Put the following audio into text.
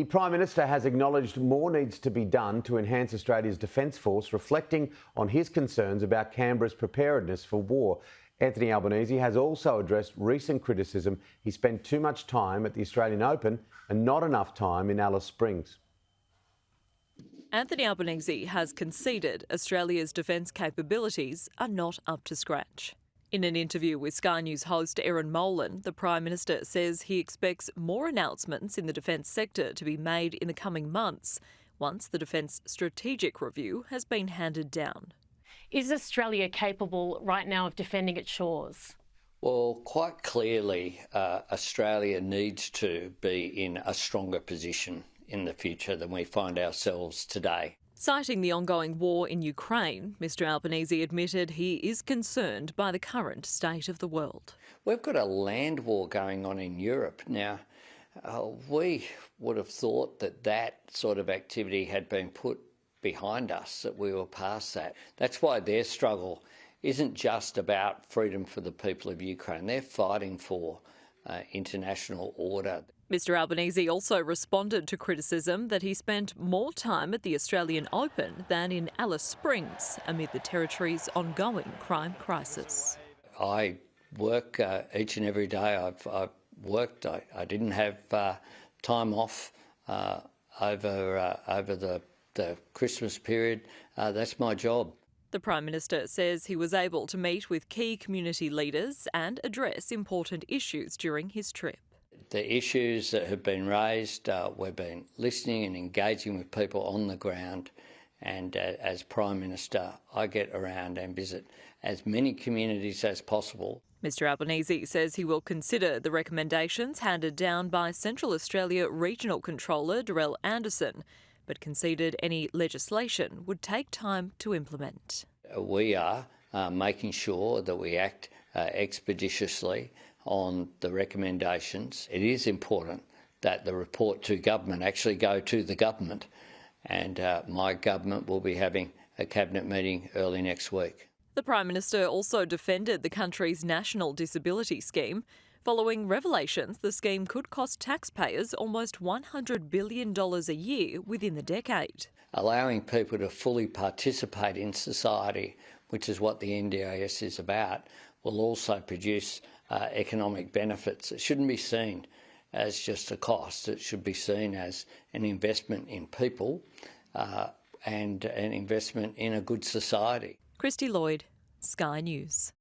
The Prime Minister has acknowledged more needs to be done to enhance Australia's Defence Force, reflecting on his concerns about Canberra's preparedness for war. Anthony Albanese has also addressed recent criticism he spent too much time at the Australian Open and not enough time in Alice Springs. Anthony Albanese has conceded Australia's defence capabilities are not up to scratch. In an interview with Sky News host Erin Molan, the Prime Minister says he expects more announcements in the defence sector to be made in the coming months, once the Defence Strategic Review has been handed down. Is Australia capable right now of defending its shores? Well, quite clearly, Australia needs to be in a stronger position in the future than we find ourselves today. Citing the ongoing war in Ukraine, Mr Albanese admitted he is concerned by the current state of the world. We've got a land war going on in Europe now. We would have thought that that sort of activity had been put behind us, that we were past that. That's why their struggle isn't just about freedom for the people of Ukraine. They're fighting for international order. Mr Albanese also responded to criticism that he spent more time at the Australian Open than in Alice Springs amid the territory's ongoing crime crisis. I work each and every day. I've worked. I didn't have time off over the Christmas period. That's my job. The Prime Minister says he was able to meet with key community leaders and address important issues during his trip. The issues that have been raised, we've been listening and engaging with people on the ground, and as Prime Minister, I get around and visit as many communities as possible. Mr Albanese says he will consider the recommendations handed down by Central Australia Regional Controller Darrell Anderson, but conceded any legislation would take time to implement. We are making sure that we act expeditiously on the recommendations. It is important that the report to government actually go to the government, and my government will be having a cabinet meeting early next week. The Prime Minister also defended the country's national disability scheme. Following revelations, the scheme could cost taxpayers almost $100 billion a year within the decade. Allowing people to fully participate in society, which is what the NDIS is about, will also produce economic benefits. It shouldn't be seen as just a cost. It should be seen as an investment in people and an investment in a good society. Christy Lloyd, Sky News.